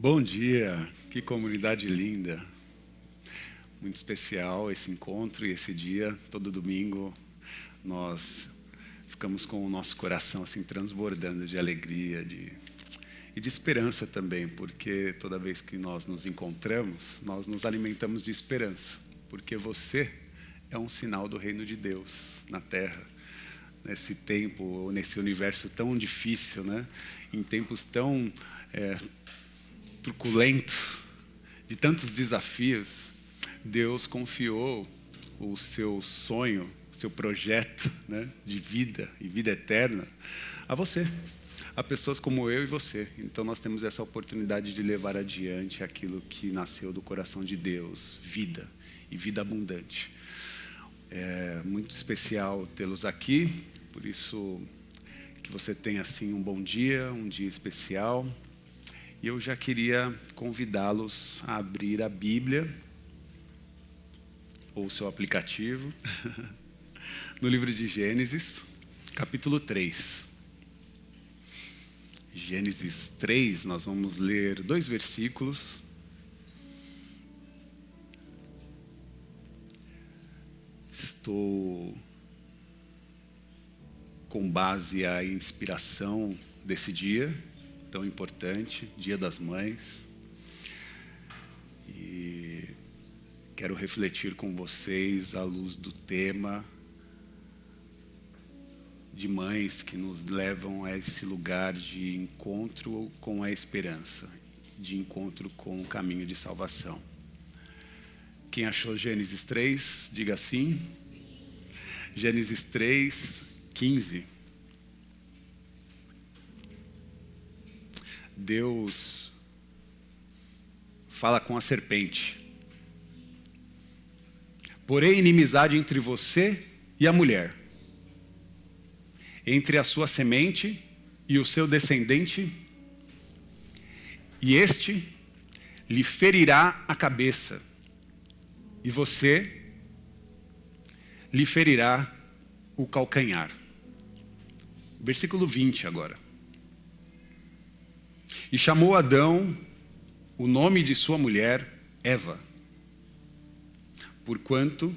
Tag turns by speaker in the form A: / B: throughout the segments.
A: Bom dia, que comunidade linda, muito especial esse encontro e esse dia. Todo domingo nós ficamos com o nosso coração assim transbordando de alegria e de esperança também, porque toda vez que nós nos encontramos, nós nos alimentamos de esperança, porque você é um sinal do reino de Deus na Terra, nesse tempo, nesse universo tão difícil, né? Em tempos tão truculentos, de tantos desafios, Deus confiou o seu sonho, o seu projeto, né, de vida e vida eterna a você, a pessoas como eu e você. Então nós temos essa oportunidade de levar adiante aquilo que nasceu do coração de Deus, vida e vida abundante. É muito especial tê-los aqui, por isso que você tenha assim um bom dia, um dia especial. E eu já queria convidá-los a abrir a Bíblia, ou o seu aplicativo, no livro de Gênesis, capítulo 3. Gênesis 3, nós vamos ler 2 versículos. Estou com base à inspiração desse dia tão importante, Dia das Mães, e quero refletir com vocês à luz do tema de mães que nos levam a esse lugar de encontro com a esperança, de encontro com o caminho de salvação. Quem achou Gênesis 3, diga sim. Gênesis 3, 15. Deus fala com a serpente: porém inimizade entre você e a mulher, entre a sua semente e o seu descendente, e este lhe ferirá a cabeça, e você lhe ferirá o calcanhar. Versículo 20 agora. E chamou Adão o nome de sua mulher Eva, porquanto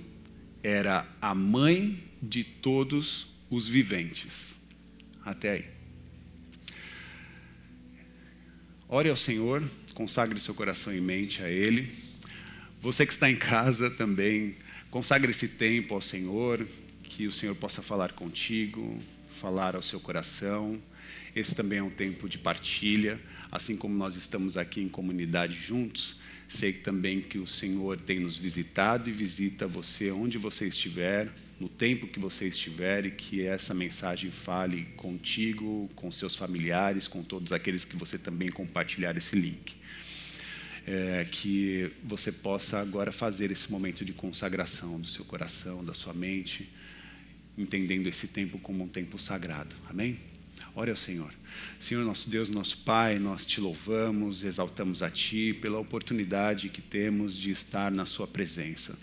A: era a mãe de todos os viventes. Até aí. Ore ao Senhor, consagre seu coração e mente a Ele. Você que está em casa também, consagre esse tempo ao Senhor, que o Senhor possa falar contigo, falar ao seu coração. Esse também é um tempo de partilha, assim como nós estamos aqui em comunidade juntos. Sei também que o Senhor tem nos visitado e visita você onde você estiver, no tempo que você estiver, e que essa mensagem fale contigo, com seus familiares, com todos aqueles que você também compartilhar esse link. Que você possa agora fazer esse momento de consagração do seu coração, da sua mente, entendendo esse tempo como um tempo sagrado. Amém? Ore ao Senhor. Senhor, nosso Deus, nosso Pai, nós te louvamos, exaltamos a Ti pela oportunidade que temos de estar na Sua presença.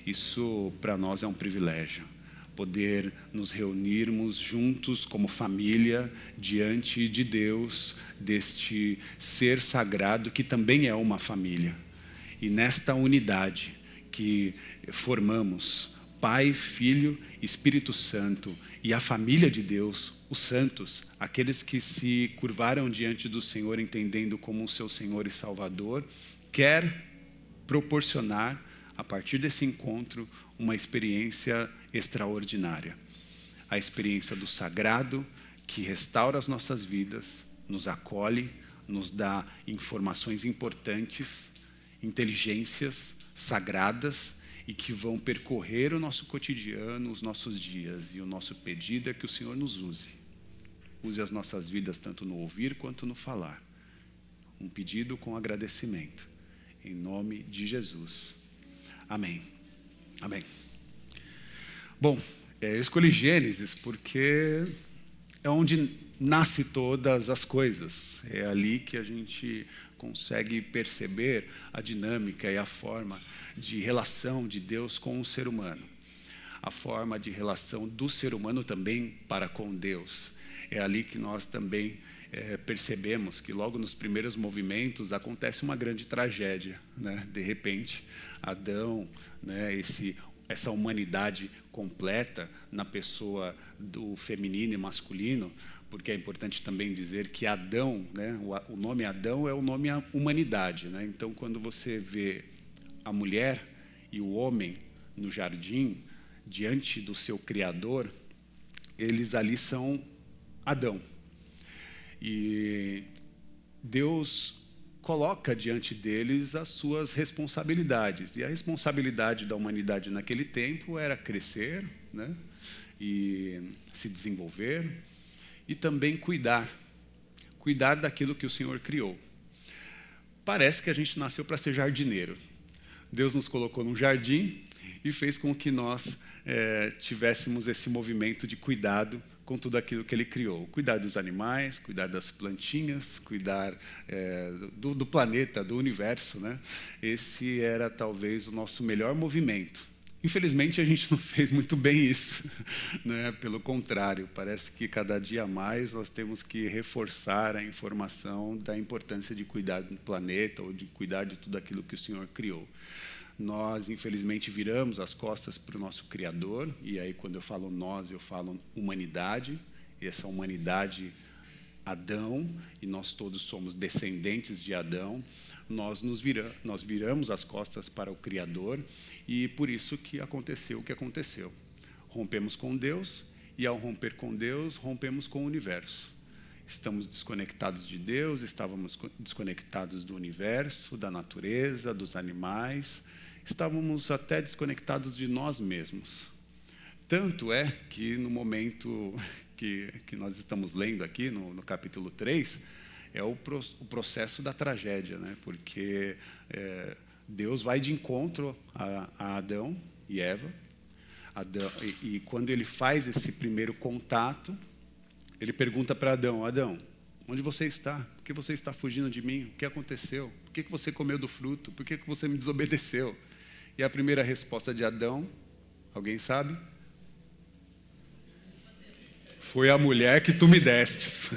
A: Isso para nós é um privilégio, poder nos reunirmos juntos como família diante de Deus, deste ser sagrado que também é uma família. E nesta unidade que formamos, Pai, Filho, Espírito Santo e a família de Deus, os santos, aqueles que se curvaram diante do Senhor entendendo como o seu Senhor e Salvador, quer proporcionar, a partir desse encontro, uma experiência extraordinária. A experiência do sagrado que restaura as nossas vidas, nos acolhe, nos dá informações importantes, inteligências sagradas, e que vão percorrer o nosso cotidiano, os nossos dias. E o nosso pedido é que o Senhor nos use. Use as nossas vidas tanto no ouvir quanto no falar. Um pedido com agradecimento. Em nome de Jesus. Amém. Amém. Bom, eu escolhi Gênesis porque é onde nasce todas as coisas. É ali que a gente consegue perceber a dinâmica e a forma de relação de Deus com o ser humano. A forma de relação do ser humano também para com Deus. é ali que nós também percebemos que logo nos primeiros movimentos acontece uma grande tragédia, né? De repente, Adão, né, essa humanidade completa na pessoa do feminino e masculino, porque é importante também dizer que Adão, né, o nome Adão é o nome humanidade, né? Então, quando você vê a mulher e o homem no jardim, diante do seu Criador, eles ali são Adão. E Deus coloca diante deles as suas responsabilidades. E a responsabilidade da humanidade naquele tempo era crescer, né, e se desenvolver, e também cuidar daquilo que o Senhor criou. Parece que a gente nasceu para ser jardineiro. Deus nos colocou num jardim e fez com que nós tivéssemos esse movimento de cuidado com tudo aquilo que Ele criou. Cuidar dos animais, cuidar das plantinhas, cuidar do planeta, do universo, né? Esse era talvez o nosso melhor movimento. Infelizmente, a gente não fez muito bem isso, né? Pelo contrário, parece que cada dia mais nós temos que reforçar a informação da importância de cuidar do planeta ou de cuidar de tudo aquilo que o Senhor criou. Nós, infelizmente, viramos as costas para o nosso Criador, e aí, quando eu falo nós, eu falo humanidade, e essa humanidade, Adão, e nós todos somos descendentes de Adão, nós viramos as costas para o Criador, e por isso que aconteceu o que aconteceu. Rompemos com Deus, e ao romper com Deus, rompemos com o universo. Estamos desconectados de Deus, estávamos desconectados do universo, da natureza, dos animais, estávamos até desconectados de nós mesmos. Tanto é que no momento que nós estamos lendo aqui, no capítulo 3, é o processo da tragédia, né? Porque Deus vai de encontro a Adão e Eva, e quando ele faz esse primeiro contato, ele pergunta para Adão: Adão, onde você está? Por que você está fugindo de mim? O que aconteceu? Por que você comeu do fruto? Por que você me desobedeceu? E a primeira resposta de Adão, alguém sabe? Foi a mulher que tu me destes.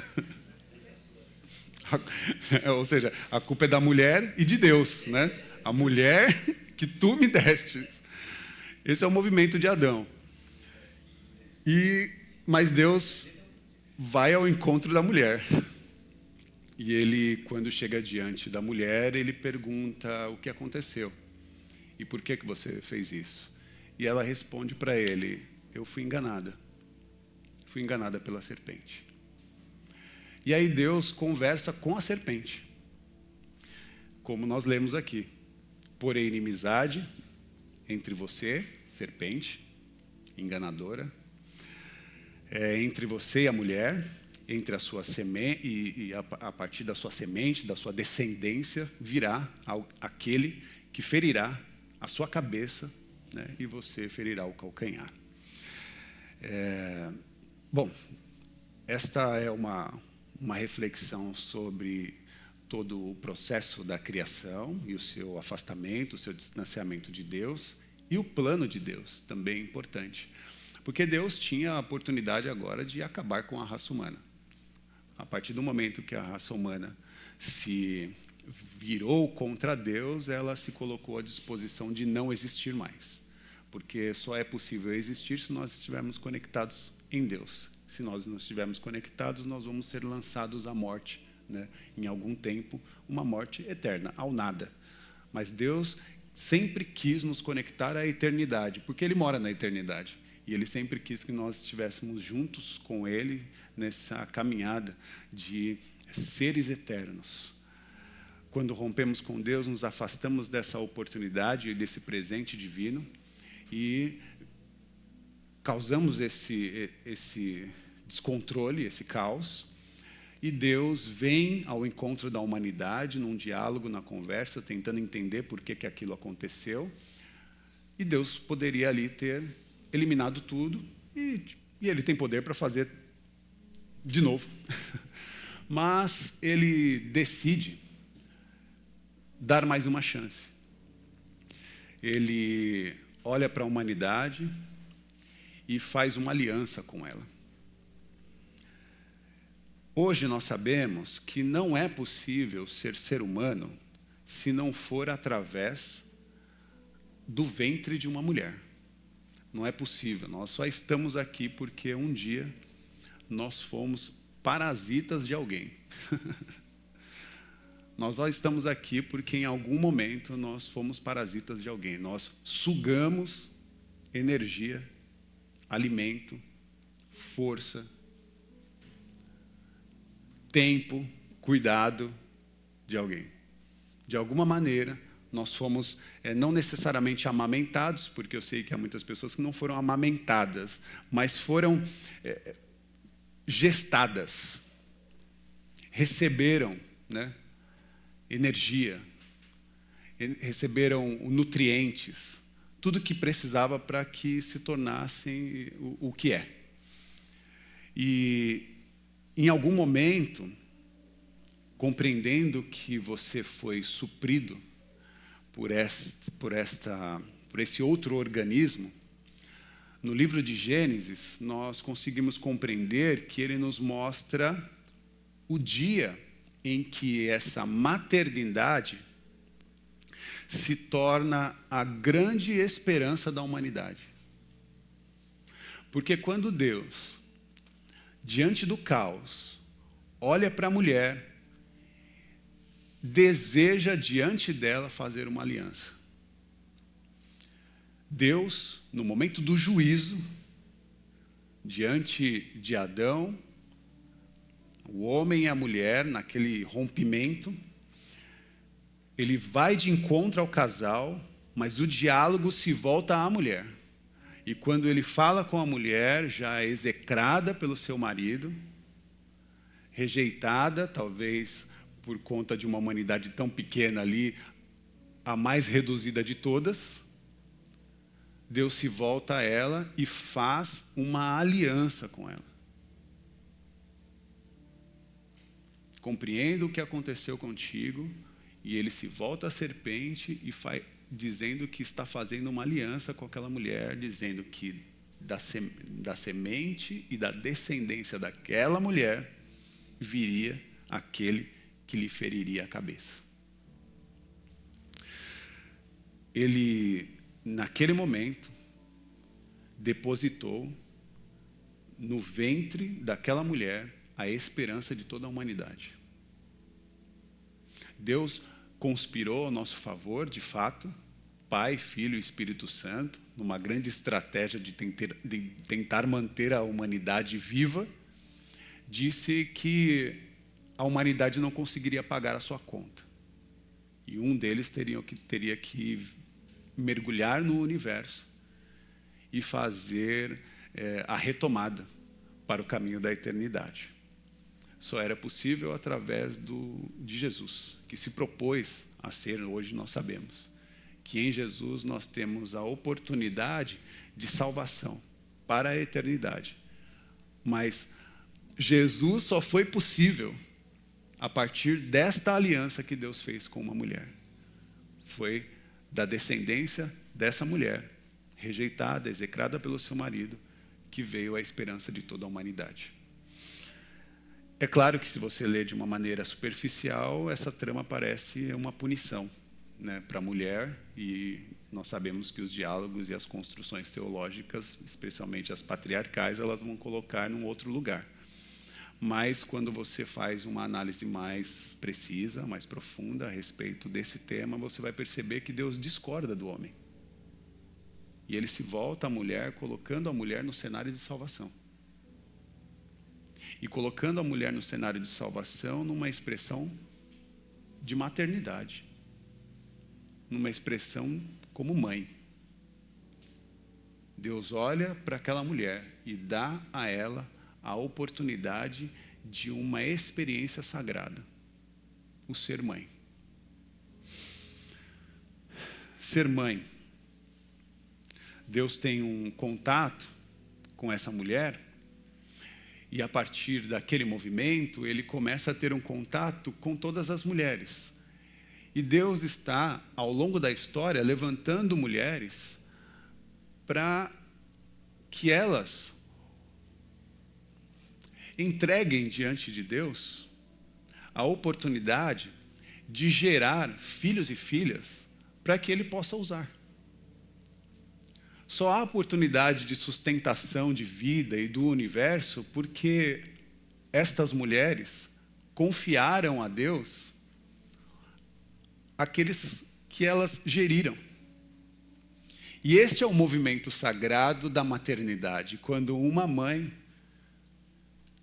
A: Ou seja, a culpa é da mulher e de Deus, né? A mulher que tu me destes. Esse é o movimento de Adão. Mas Deus vai ao encontro da mulher. E ele, quando chega diante da mulher, ele pergunta o que aconteceu. E por que você fez isso? E ela responde para ele: eu fui enganada. Fui enganada pela serpente. E aí Deus conversa com a serpente. Como nós lemos aqui. Porém, inimizade entre você, serpente, enganadora, entre você e a mulher, entre a sua semente, e a partir da sua semente, da sua descendência, virá aquele que ferirá a sua cabeça, né, e você ferirá o calcanhar. Bom, esta é uma reflexão sobre todo o processo da criação e o seu afastamento, o seu distanciamento de Deus, e o plano de Deus, também importante. Porque Deus tinha a oportunidade agora de acabar com a raça humana. A partir do momento que a raça humana se virou contra Deus, ela se colocou à disposição de não existir mais. Porque só é possível existir se nós estivermos conectados em Deus. Se nós não estivermos conectados, nós vamos ser lançados à morte, né? Em algum tempo, uma morte eterna, ao nada. Mas Deus sempre quis nos conectar à eternidade, porque Ele mora na eternidade. E Ele sempre quis que nós estivéssemos juntos com Ele nessa caminhada de seres eternos. Quando rompemos com Deus, nos afastamos dessa oportunidade e desse presente divino e causamos esse descontrole, esse caos. E Deus vem ao encontro da humanidade, num diálogo, na conversa, tentando entender por que aquilo aconteceu. E Deus poderia ali ter eliminado tudo, e Ele tem poder para fazer de novo. Mas Ele decide dar mais uma chance. Ele olha para a humanidade e faz uma aliança com ela. Hoje nós sabemos que não é possível ser humano se não for através do ventre de uma mulher. Não é possível. Nós só estamos aqui porque um dia nós fomos parasitas de alguém. Nós só estamos aqui porque em algum momento nós fomos parasitas de alguém. Nós sugamos energia, alimento, força, tempo, cuidado de alguém. De alguma maneira, nós fomos, não necessariamente amamentados, porque eu sei que há muitas pessoas que não foram amamentadas, mas foram gestadas, receberam, né, energia, receberam nutrientes, tudo que precisava para que se tornassem o que é. E em algum momento, compreendendo que você foi suprido por esse outro organismo, no livro de Gênesis, nós conseguimos compreender que ele nos mostra o dia em que essa maternidade se torna a grande esperança da humanidade. Porque quando Deus, diante do caos, olha para a mulher, deseja diante dela fazer uma aliança. Deus, no momento do juízo, diante de Adão, o homem e a mulher, naquele rompimento, ele vai de encontro ao casal, mas o diálogo se volta à mulher. E quando ele fala com a mulher, já execrada pelo seu marido, rejeitada, talvez por conta de uma humanidade tão pequena ali, a mais reduzida de todas, Deus se volta a ela e faz uma aliança com ela. Compreendo o que aconteceu contigo, e ele se volta à serpente e dizendo que está fazendo uma aliança com aquela mulher, dizendo que da semente e da descendência daquela mulher viria aquele que lhe feriria a cabeça. Ele, naquele momento, depositou no ventre daquela mulher a esperança de toda a humanidade. Deus conspirou ao nosso favor, de fato, Pai, Filho e Espírito Santo, numa grande estratégia de tentar manter a humanidade viva, disse que a humanidade não conseguiria pagar a sua conta. E um deles teria que mergulhar no universo e fazer a retomada para o caminho da eternidade. Só era possível através de Jesus, que se propôs a ser, hoje nós sabemos, que em Jesus nós temos a oportunidade de salvação para a eternidade. Mas Jesus só foi possível a partir desta aliança que Deus fez com uma mulher. Foi da descendência dessa mulher, rejeitada, execrada pelo seu marido, que veio a esperança de toda a humanidade. É claro que se você ler de uma maneira superficial, essa trama parece uma punição, né, para a mulher, e nós sabemos que os diálogos e as construções teológicas, especialmente as patriarcais, elas vão colocar num outro lugar. Mas quando você faz uma análise mais precisa, mais profunda a respeito desse tema, você vai perceber que Deus discorda do homem. E ele se volta à mulher, colocando a mulher no cenário de salvação. E colocando a mulher no cenário de salvação numa expressão de maternidade. Numa expressão como mãe. Deus olha para aquela mulher e dá a ela a oportunidade de uma experiência sagrada. O ser mãe. Ser mãe. Deus tem um contato com essa mulher, e a partir daquele movimento, ele começa a ter um contato com todas as mulheres. E Deus está, ao longo da história, levantando mulheres para que elas entreguem diante de Deus a oportunidade de gerar filhos e filhas para que Ele possa usar. Só há oportunidade de sustentação de vida e do universo porque estas mulheres confiaram a Deus aqueles que elas geriram. E este é o movimento sagrado da maternidade, quando uma mãe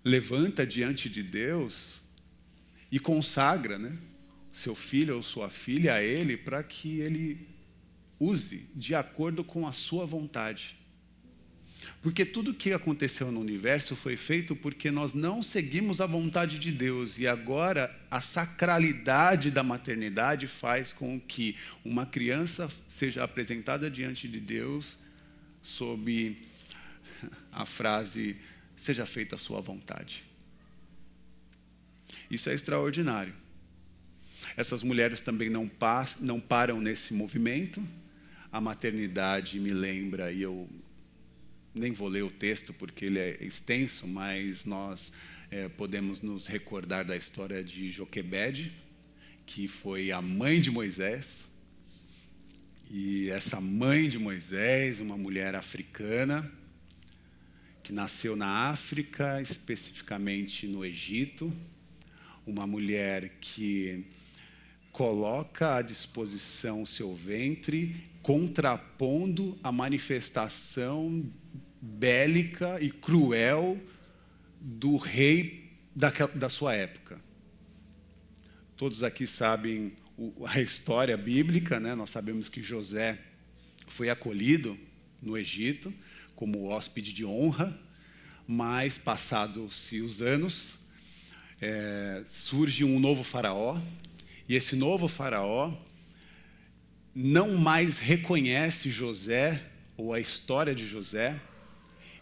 A: levanta diante de Deus e consagra, né, seu filho ou sua filha a Ele para que Ele use de acordo com a sua vontade. Porque tudo que aconteceu no universo foi feito porque nós não seguimos a vontade de Deus. E agora a sacralidade da maternidade faz com que uma criança seja apresentada diante de Deus sob a frase, seja feita a sua vontade. Isso é extraordinário. Essas mulheres também não param nesse movimento. A maternidade me lembra, e eu nem vou ler o texto porque ele é extenso, mas nós podemos nos recordar da história de Joquebede, que foi a mãe de Moisés. E essa mãe de Moisés, uma mulher africana, que nasceu na África, especificamente no Egito, uma mulher que coloca à disposição o seu ventre, contrapondo a manifestação bélica e cruel do rei da sua época. Todos aqui sabem a história bíblica, né? Nós sabemos que José foi acolhido no Egito como hóspede de honra, mas passados-se os anos, surge um novo faraó, e esse novo faraó não mais reconhece José, ou a história de José,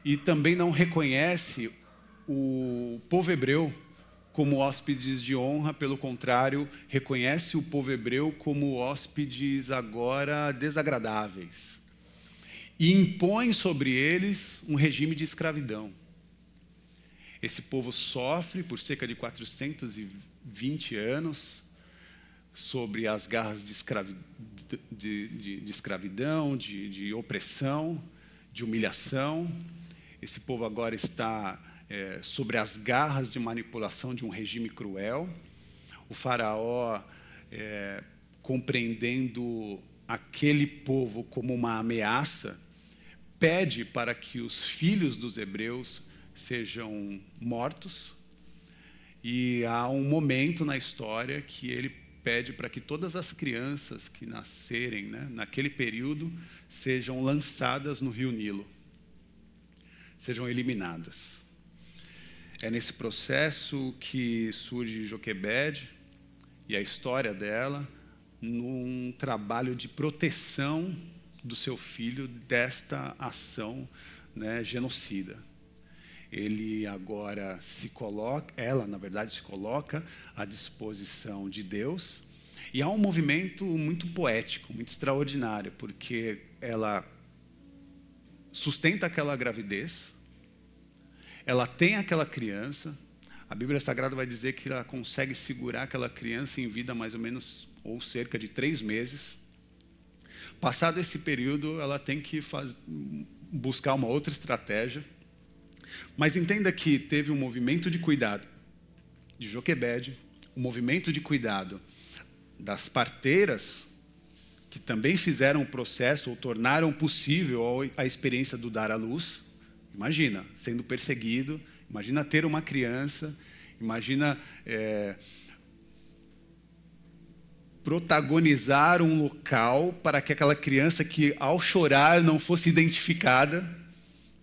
A: e também não reconhece o povo hebreu como hóspedes de honra, pelo contrário, reconhece o povo hebreu como hóspedes agora desagradáveis. E impõe sobre eles um regime de escravidão. Esse povo sofre por cerca de 420 anos sobre as garras de escravidão, de opressão, de humilhação. Esse povo agora está sobre as garras de manipulação de um regime cruel. O faraó, compreendendo aquele povo como uma ameaça, pede para que os filhos dos hebreus sejam mortos. E há um momento na história que ele pede para que todas as crianças que nascerem, né, naquele período sejam lançadas no rio Nilo, sejam eliminadas. É nesse processo que surge Joquebede e a história dela num trabalho de proteção do seu filho desta ação, né, genocida. Ela, na verdade, se coloca à disposição de Deus. E há um movimento muito poético, muito extraordinário, porque ela sustenta aquela gravidez, ela tem aquela criança. A Bíblia Sagrada vai dizer que ela consegue segurar aquela criança em vida mais ou menos, ou cerca de 3 meses. Passado esse período, ela tem que buscar uma outra estratégia. Mas entenda que teve um movimento de cuidado de Joquebede, um movimento de cuidado das parteiras, que também fizeram o processo, ou tornaram possível a experiência do dar à luz. Imagina, sendo perseguido, imagina ter uma criança, imagina protagonizar um local para que aquela criança que, ao chorar, não fosse identificada,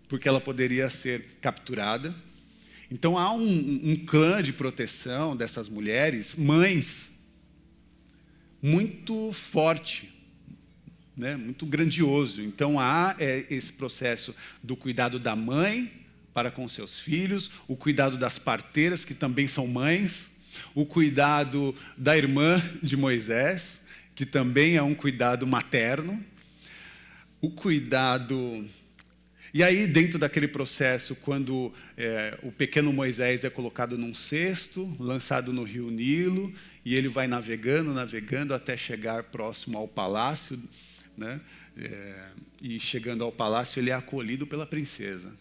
A: porque ela poderia ser capturada. Então, há um clã de proteção dessas mulheres, mães, muito forte, né? Muito grandioso. Então, há esse processo do cuidado da mãe para com seus filhos, o cuidado das parteiras, que também são mães, o cuidado da irmã de Moisés, que também é um cuidado materno, o cuidado E aí, dentro daquele processo, quando o pequeno Moisés é colocado num cesto, lançado no rio Nilo, e ele vai navegando, navegando, até chegar próximo ao palácio, né? E chegando ao palácio, ele é acolhido pela princesa.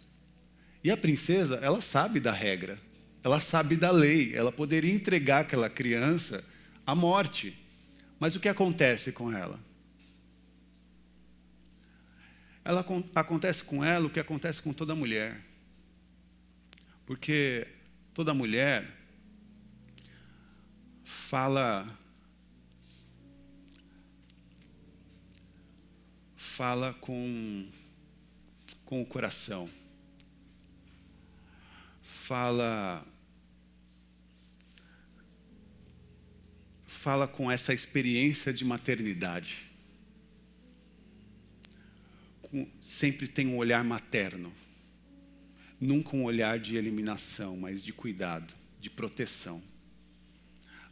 A: E a princesa, ela sabe da regra, ela sabe da lei, ela poderia entregar aquela criança à morte. Mas o que acontece com ela? Acontece com ela o que acontece com toda mulher. Porque toda mulher fala com o coração. Fala com essa experiência de maternidade. Sempre tem um olhar materno. Nunca um olhar de eliminação, mas de cuidado, de proteção.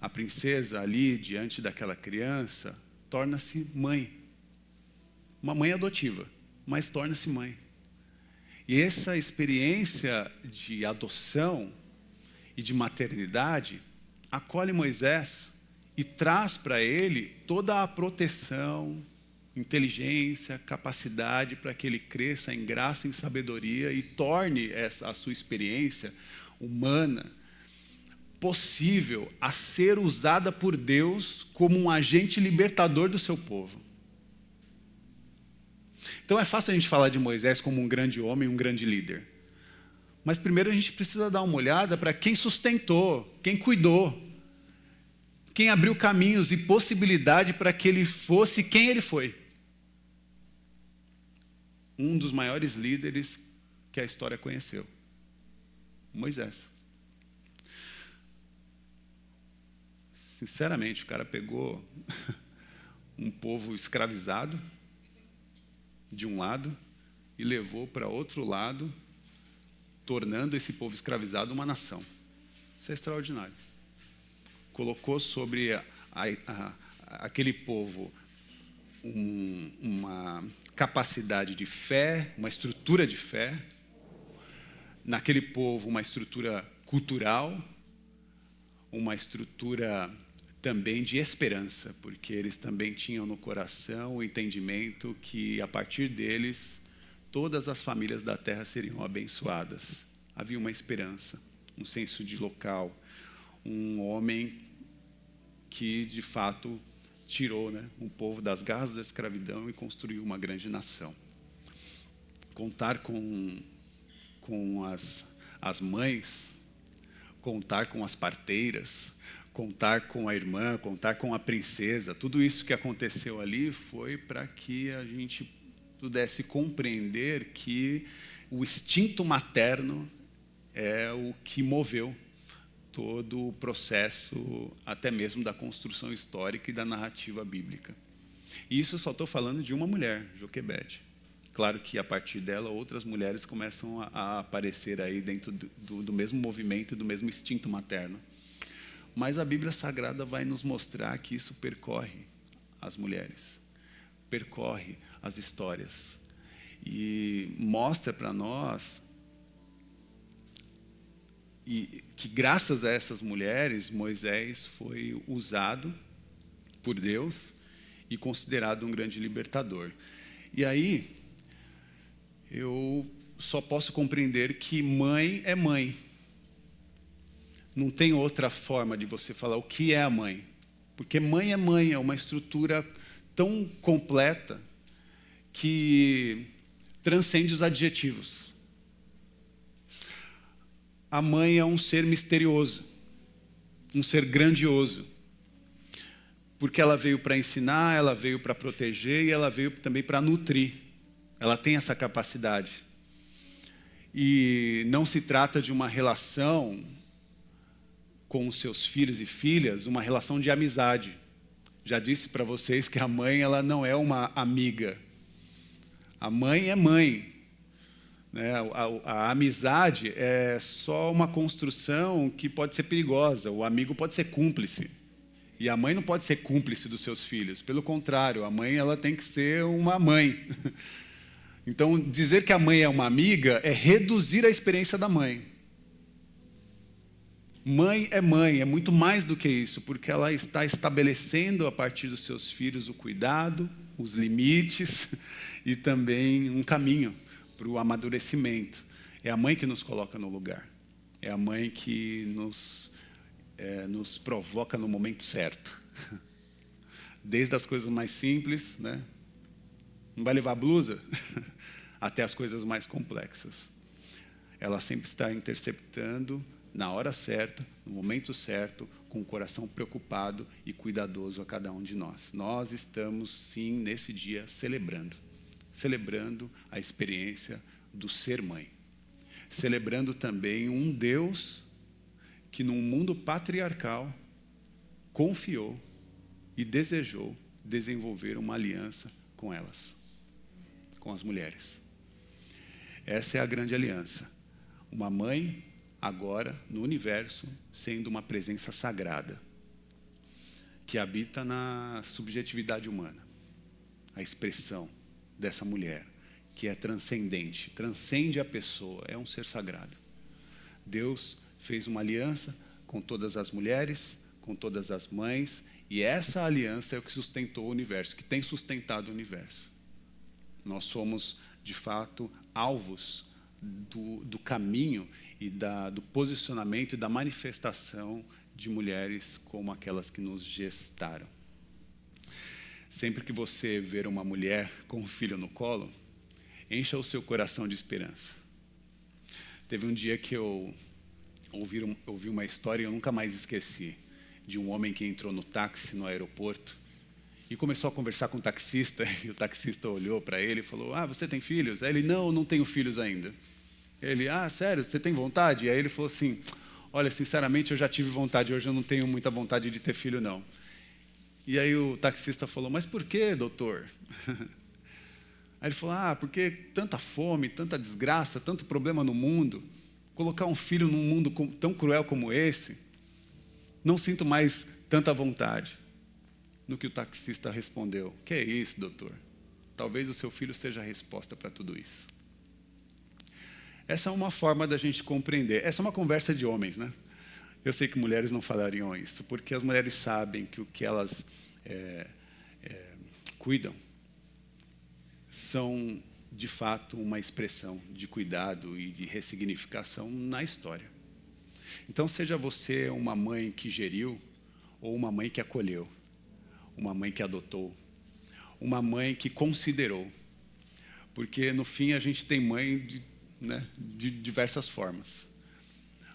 A: A princesa ali, diante daquela criança, torna-se mãe. Uma mãe adotiva, mas torna-se mãe. E essa experiência de adoção e de maternidade acolhe Moisés e traz para ele toda a proteção, inteligência, capacidade para que ele cresça em graça e em sabedoria e torne a sua experiência humana possível a ser usada por Deus como um agente libertador do seu povo. Então é fácil a gente falar de Moisés como um grande homem, um grande líder. Mas primeiro a gente precisa dar uma olhada para quem sustentou, quem cuidou, quem abriu caminhos e possibilidade para que ele fosse quem ele foi. Um dos maiores líderes que a história conheceu, Moisés. Sinceramente, o cara pegou um povo escravizado de um lado e levou para outro lado, tornando esse povo escravizado uma nação. Isso é extraordinário. Colocou sobre aquele povo uma capacidade de fé, uma estrutura de fé, naquele povo uma estrutura cultural, uma estrutura também de esperança, porque eles também tinham no coração o entendimento que, a partir deles, todas as famílias da terra seriam abençoadas. Havia uma esperança, um senso de local, um homem que, de fato, tirou, né, um povo das garras da escravidão e construiu uma grande nação. Contar com as mães, contar com as parteiras, contar com a irmã, contar com a princesa, tudo isso que aconteceu ali foi para que a gente pudesse compreender que o instinto materno é o que moveu todo o processo, até mesmo da construção histórica e da narrativa bíblica. E isso eu só estou falando de uma mulher, Joquebede. Claro que, a partir dela, outras mulheres começam a aparecer aí dentro do mesmo movimento e do mesmo instinto materno. Mas a Bíblia Sagrada vai nos mostrar que isso percorre as mulheres, percorre as histórias. E mostra para nós que, graças a essas mulheres, Moisés foi usado por Deus e considerado um grande libertador. E aí, eu só posso compreender que mãe é mãe. Não tem outra forma de você falar o que é a mãe. Porque mãe, é uma estrutura tão completa que transcende os adjetivos. A mãe é um ser misterioso, um ser grandioso. Porque ela veio para ensinar, ela veio para proteger e ela veio também para nutrir. Ela tem essa capacidade. E não se trata de uma relação com os seus filhos e filhas, uma relação de amizade. Já disse para vocês que a mãe, ela não é uma amiga. A mãe é mãe. Né? A amizade é só uma construção que pode ser perigosa. O amigo pode ser cúmplice. E a mãe não pode ser cúmplice dos seus filhos. Pelo contrário, a mãe, ela tem que ser uma mãe. Então, dizer que a mãe é uma amiga é reduzir a experiência da mãe. Mãe, é muito mais do que isso, porque ela está estabelecendo a partir dos seus filhos o cuidado, os limites e também um caminho para o amadurecimento. É a mãe que nos coloca no lugar. É a mãe que nos provoca no momento certo. Desde as coisas mais simples, né? Não vai levar blusa? Até as coisas mais complexas. Ela sempre está interceptando na hora certa, no momento certo, com o coração preocupado e cuidadoso a cada um de nós. Nós estamos, sim, nesse dia, celebrando a experiência do ser mãe. Celebrando também um Deus que, num mundo patriarcal, confiou e desejou desenvolver uma aliança com elas, com as mulheres. Essa é a grande aliança. Uma mãe, agora, no universo, sendo uma presença sagrada, que habita na subjetividade humana, a expressão dessa mulher, que é transcendente, transcende a pessoa, é um ser sagrado. Deus fez uma aliança com todas as mulheres, com todas as mães, e essa aliança é o que sustentou o universo, que tem sustentado o universo. Nós somos, de fato, alvos do caminho e do posicionamento e da manifestação de mulheres como aquelas que nos gestaram. Sempre que você ver uma mulher com um filho no colo, encha o seu coração de esperança. Teve um dia que eu ouvi uma história e eu nunca mais esqueci, de um homem que entrou no táxi no aeroporto e começou a conversar com o taxista, e o taxista olhou para ele e falou: você tem filhos? Aí ele: não tenho filhos ainda. Ele: sério, você tem vontade? E aí ele falou assim: olha, sinceramente, eu já tive vontade, hoje eu não tenho muita vontade de ter filho, não. E aí o taxista falou: mas por quê, doutor? Aí ele falou: porque tanta fome, tanta desgraça, tanto problema no mundo, colocar um filho num mundo tão cruel como esse, não sinto mais tanta vontade. No que o taxista respondeu: que é isso, doutor? Talvez o seu filho seja a resposta para tudo isso. Essa é uma forma da gente compreender. Essa é uma conversa de homens, né? Eu sei que mulheres não falariam isso, porque as mulheres sabem que o que elas cuidam são, de fato, uma expressão de cuidado e de ressignificação na história. Então, seja você uma mãe que geriu ou uma mãe que acolheu, uma mãe que adotou, uma mãe que considerou. Porque, no fim, a gente tem mãe de diversas formas.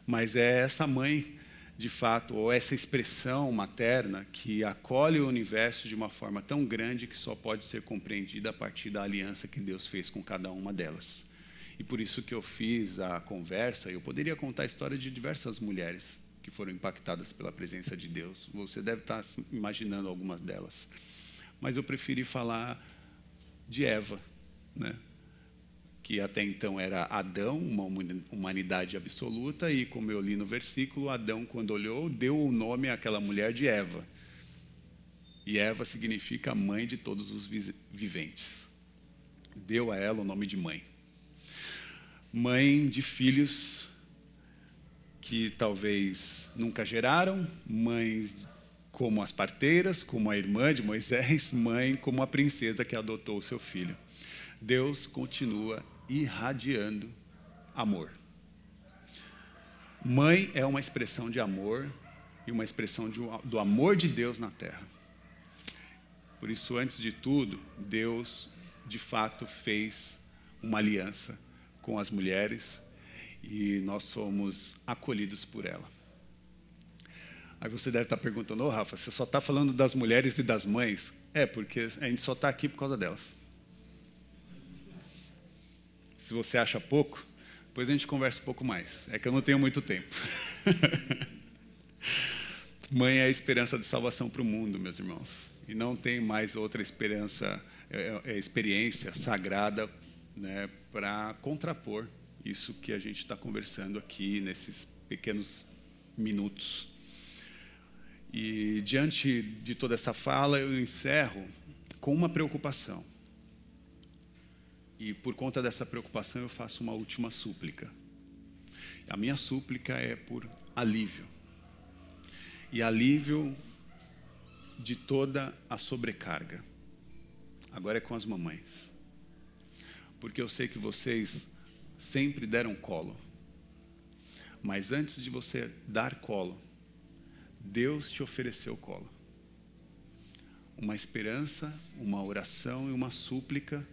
A: Mas é essa mãe, de fato, ou essa expressão materna que acolhe o universo de uma forma tão grande que só pode ser compreendida a partir da aliança que Deus fez com cada uma delas. E por isso que eu fiz a conversa, eu poderia contar a história de diversas mulheres que foram impactadas pela presença de Deus. Você deve estar imaginando algumas delas. Mas eu preferi falar de Eva, né? Que até então era Adão, uma humanidade absoluta, e como eu li no versículo, Adão, quando olhou, deu o nome àquela mulher de Eva. E Eva significa mãe de todos os viventes. Deu a ela o nome de mãe. Mãe de filhos que talvez nunca geraram, mães como as parteiras, como a irmã de Moisés, mãe como a princesa que adotou o seu filho. Deus continua irradiando amor. Mãe é uma expressão de amor e uma expressão do amor de Deus na terra. Por isso, antes de tudo, Deus, de fato, fez uma aliança com as mulheres e nós somos acolhidos por ela. Aí você deve estar perguntando: Rafa, você só está falando das mulheres e das mães? Porque a gente só está aqui por causa delas. Se você acha pouco, depois a gente conversa um pouco mais. É que eu não tenho muito tempo. Mãe é a esperança de salvação para o mundo, meus irmãos. E não tem mais outra experiência sagrada, né, para contrapor isso que a gente está conversando aqui nesses pequenos minutos. E diante de toda essa fala, eu encerro com uma preocupação. E por conta dessa preocupação eu faço uma última súplica. A minha súplica é por alívio. E alívio de toda a sobrecarga. Agora é com as mamães. Porque eu sei que vocês sempre deram colo. Mas antes de você dar colo, Deus te ofereceu colo. Uma esperança, uma oração e uma súplica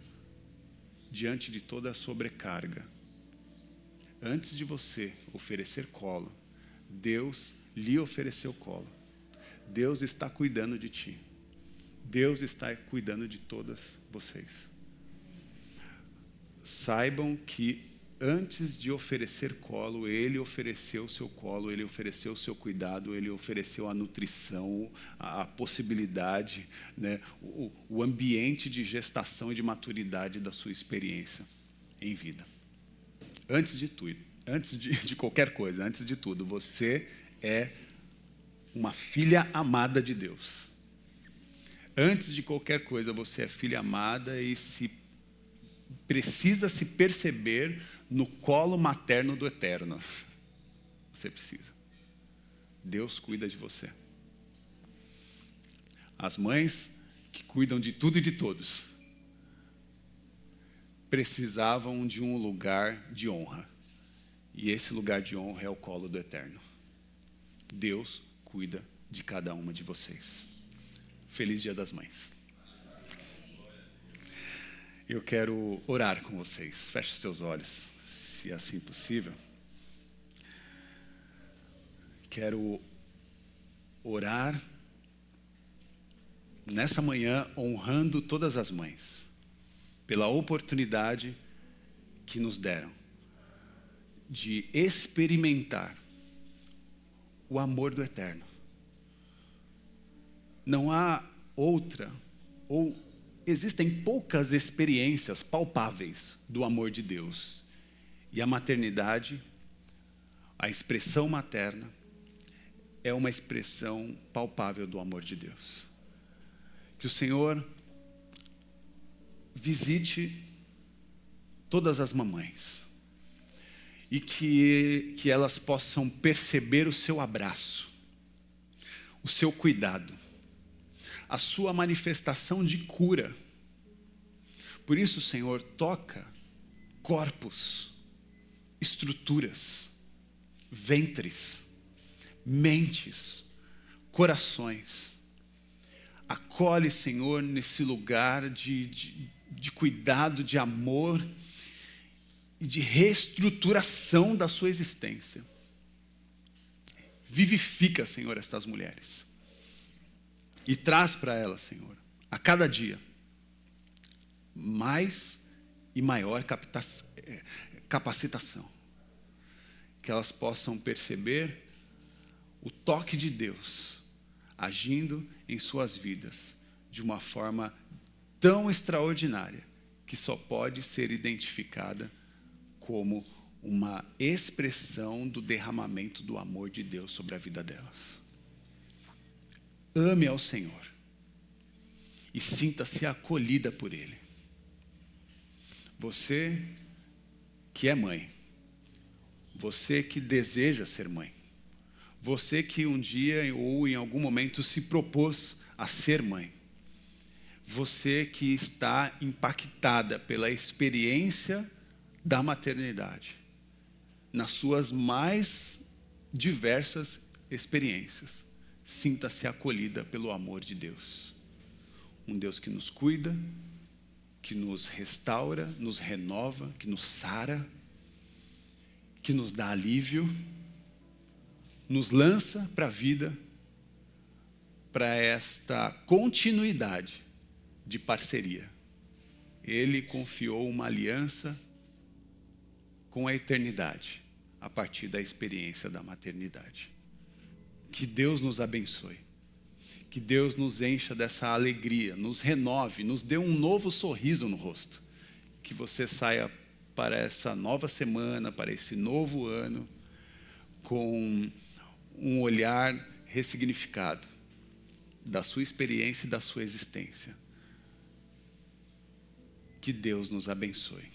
A: diante de toda a sobrecarga. Antes de você oferecer colo, Deus lhe ofereceu colo. Deus está cuidando de ti. Deus está cuidando de todas vocês. Saibam que antes de oferecer colo, Ele ofereceu o seu colo, Ele ofereceu o seu cuidado, Ele ofereceu a nutrição, a possibilidade, né, o ambiente de gestação e de maturidade da sua experiência em vida. Antes de tudo, antes de qualquer coisa, antes de tudo, você é uma filha amada de Deus. Antes de qualquer coisa, você é filha amada e precisa se perceber no colo materno do Eterno. Você precisa. Deus cuida de você. As mães que cuidam de tudo e de todos precisavam de um lugar de honra. E esse lugar de honra é o colo do Eterno. Deus cuida de cada uma de vocês. Feliz Dia das Mães. Eu quero orar com vocês. Feche seus olhos, se assim possível. Quero orar nessa manhã honrando todas as mães pela oportunidade que nos deram de experimentar o amor do Eterno. Não há outra, ou existem poucas experiências palpáveis do amor de Deus. E a maternidade, a expressão materna, é uma expressão palpável do amor de Deus. Que o Senhor visite todas as mamães e que elas possam perceber o seu abraço, o seu cuidado, a sua manifestação de cura. Por isso, Senhor, toca corpos, estruturas, ventres, mentes, corações. Acolhe, Senhor, nesse lugar de cuidado, de amor e de reestruturação da sua existência. Vivifica, Senhor, estas mulheres. E traz para elas, Senhor, a cada dia, mais e maior capacitação. Que elas possam perceber o toque de Deus agindo em suas vidas de uma forma tão extraordinária que só pode ser identificada como uma expressão do derramamento do amor de Deus sobre a vida delas. Ame ao Senhor e sinta-se acolhida por Ele. Você que é mãe, você que deseja ser mãe, você que um dia ou em algum momento se propôs a ser mãe, você que está impactada pela experiência da maternidade, nas suas mais diversas experiências, sinta-se acolhida pelo amor de Deus. Um Deus que nos cuida, que nos restaura, nos renova, que nos sara, que nos dá alívio, nos lança para a vida, para esta continuidade de parceria. Ele confiou uma aliança com a eternidade, a partir da experiência da maternidade. Que Deus nos abençoe. Que Deus nos encha dessa alegria, nos renove, nos dê um novo sorriso no rosto. Que você saia para essa nova semana, para esse novo ano, com um olhar ressignificado da sua experiência e da sua existência. Que Deus nos abençoe.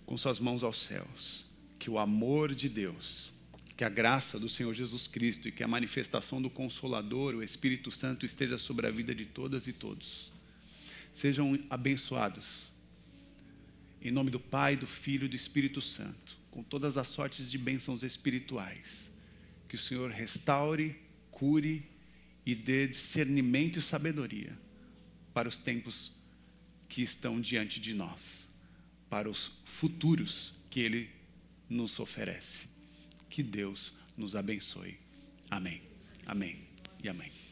A: Com suas mãos aos céus, que o amor de Deus, que a graça do Senhor Jesus Cristo e que a manifestação do Consolador, o Espírito Santo, esteja sobre a vida de todas e todos. Sejam abençoados. Em nome do Pai, do Filho e do Espírito Santo, com todas as sortes de bênçãos espirituais. Que o Senhor restaure, cure e dê discernimento e sabedoria para os tempos que estão diante de nós, para os futuros que Ele nos oferece. Que Deus nos abençoe. Amém. Amém e amém.